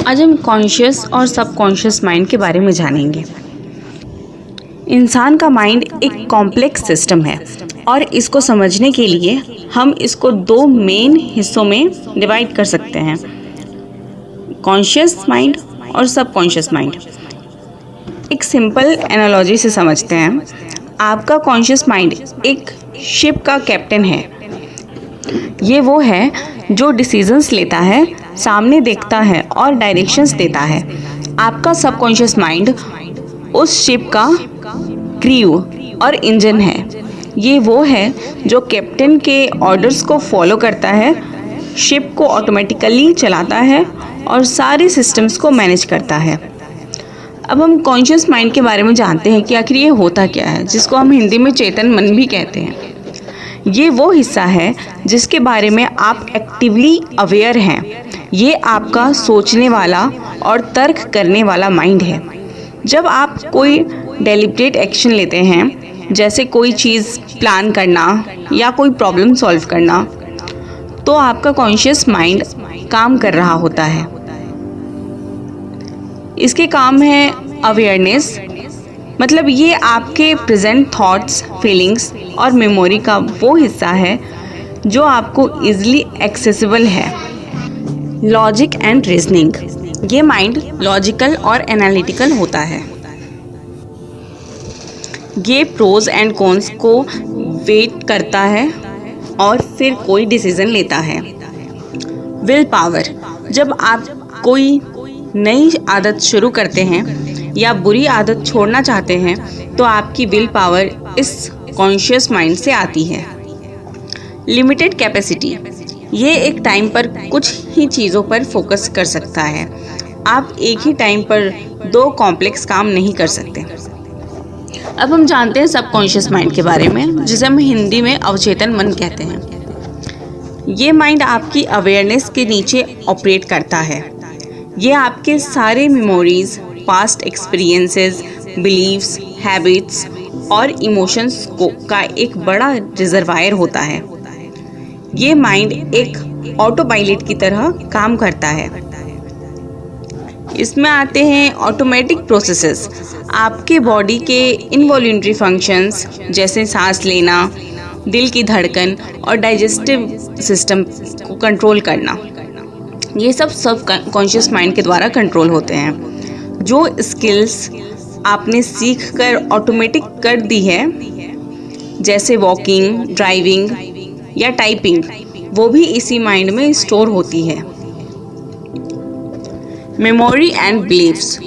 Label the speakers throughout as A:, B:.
A: आज हम कॉन्शियस और सबकॉन्शियस माइंड के बारे में जानेंगे। इंसान का माइंड एक कॉम्प्लेक्स सिस्टम है और इसको समझने के लिए हम इसको दो मेन हिस्सों में डिवाइड कर सकते हैं, कॉन्शियस माइंड और सबकॉन्शियस माइंड। एक सिंपल एनालॉजी से समझते हैं। आपका कॉन्शियस माइंड एक शिप का कैप्टन है। ये वो है जो डिसीजंस लेता है, सामने देखता है और डायरेक्शंस देता है। आपका सबकॉन्शियस माइंड उस शिप का क्रू और इंजन है। ये वो है जो कैप्टन के ऑर्डर्स को फॉलो करता है, शिप को ऑटोमेटिकली चलाता है और सारे सिस्टम्स को मैनेज करता है। अब हम कॉन्शियस माइंड के बारे में जानते हैं कि आखिर ये होता क्या है, जिसको हम हिंदी में चेतन मन भी कहते हैं। ये वो हिस्सा है जिसके बारे में आप एक्टिवली अवेयर हैं। ये आपका सोचने वाला और तर्क करने वाला माइंड है। जब आप कोई डेलिब्रेट एक्शन लेते हैं, जैसे कोई चीज़ प्लान करना या कोई प्रॉब्लम सॉल्व करना, तो आपका कॉन्शियस माइंड काम कर रहा होता है। इसके काम है अवेयरनेस, मतलब ये आपके प्रेजेंट थॉट्स, फीलिंग्स और मेमोरी का वो हिस्सा है जो आपको इजीली एक्सेसिबल है। लॉजिक एंड रीजनिंग, ये माइंड लॉजिकल और एनालिटिकल होता है। ये प्रोज एंड कॉन्स को वेट करता है और फिर कोई डिसीजन लेता है। विल पावर, जब आप कोई नई आदत शुरू करते हैं या बुरी आदत छोड़ना चाहते हैं तो आपकी विल पावर इस कॉन्शियस माइंड से आती है। लिमिटेड कैपेसिटी, ये एक टाइम पर कुछ ही चीज़ों पर फोकस कर सकता है। आप एक ही टाइम पर दो कॉम्प्लेक्स काम नहीं कर सकते। अब हम जानते हैं सबकॉन्शियस माइंड के बारे में, जिसे हम हिंदी में अवचेतन मन कहते हैं। ये माइंड आपकी अवेयरनेस के नीचे ऑपरेट करता है। ये आपके सारे memories, past experiences, beliefs, habits और इमोशंस का एक बड़ा रिजर्वायर होता है। ये माइंड एक ऑटो पायलट की तरह काम करता है। इसमें आते हैं ऑटोमेटिक प्रोसेसेस, आपके बॉडी के इनवॉल्यूंटरी फंक्शंस जैसे सांस लेना, दिल की धड़कन और डाइजेस्टिव सिस्टम को कंट्रोल करना। ये सब कॉन्शियस माइंड के द्वारा कंट्रोल होते हैं। जो स्किल्स आपने सीख कर ऑटोमेटिक कर दी है, जैसे वॉकिंग, ड्राइविंग या टाइपिंग, वो भी इसी माइंड में स्टोर होती है। मेमोरी एंड बिलीव्स,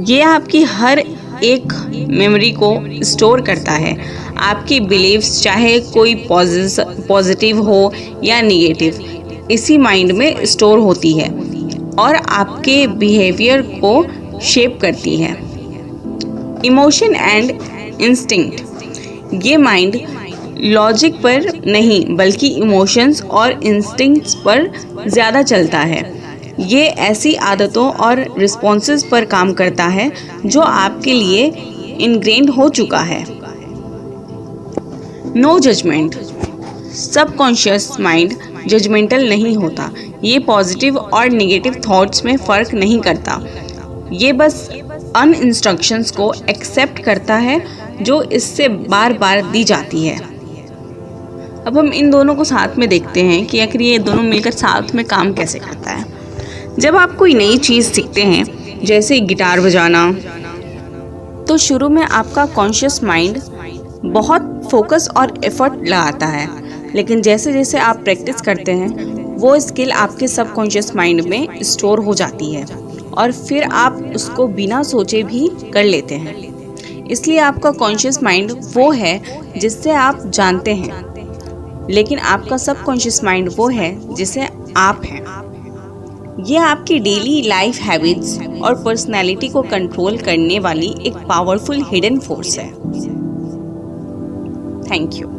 A: ये आपकी हर एक मेमोरी को स्टोर करता है। आपकी बिलीव्स चाहे कोई पॉजिटिव हो या निगेटिव, इसी माइंड में स्टोर होती है और आपके बिहेवियर को शेप करती है। इमोशन एंड इंस्टिंक्ट, ये माइंड लॉजिक पर नहीं बल्कि इमोशंस और इंस्टिंक्ट्स पर ज़्यादा चलता है। ये ऐसी आदतों और रिस्पॉन्सेस पर काम करता है जो आपके लिए इनग्रेन्ड हो चुका है। No judgement, subconscious mind judgemental नहीं होता। ये पॉजिटिव और नेगेटिव थॉट्स में फ़र्क नहीं करता। ये बस अन इंस्ट्रक्शंस को एक्सेप्ट करता है जो इससे बार बार दी जाती है। अब हम इन दोनों को साथ में देखते हैं कि आखिर ये दोनों मिलकर साथ में काम कैसे करता है। जब आप कोई नई चीज़ सीखते हैं, जैसे गिटार बजाना, तो शुरू में आपका कॉन्शियस माइंड बहुत फोकस और एफर्ट लगाता है, लेकिन जैसे जैसे आप प्रैक्टिस करते हैं वो स्किल आपके सबकॉन्शियस माइंड में स्टोर हो जाती है और फिर आप उसको बिना सोचे भी कर लेते हैं। इसलिए आपका कॉन्शियस माइंड वो है जिससे आप जानते हैं, लेकिन आपका सबकॉन्शियस माइंड वो है जिसे आप हैं। ये आपकी डेली लाइफ हैबिट्स और पर्सनैलिटी को कंट्रोल करने वाली एक पावरफुल हिडन फोर्स है। Thank you.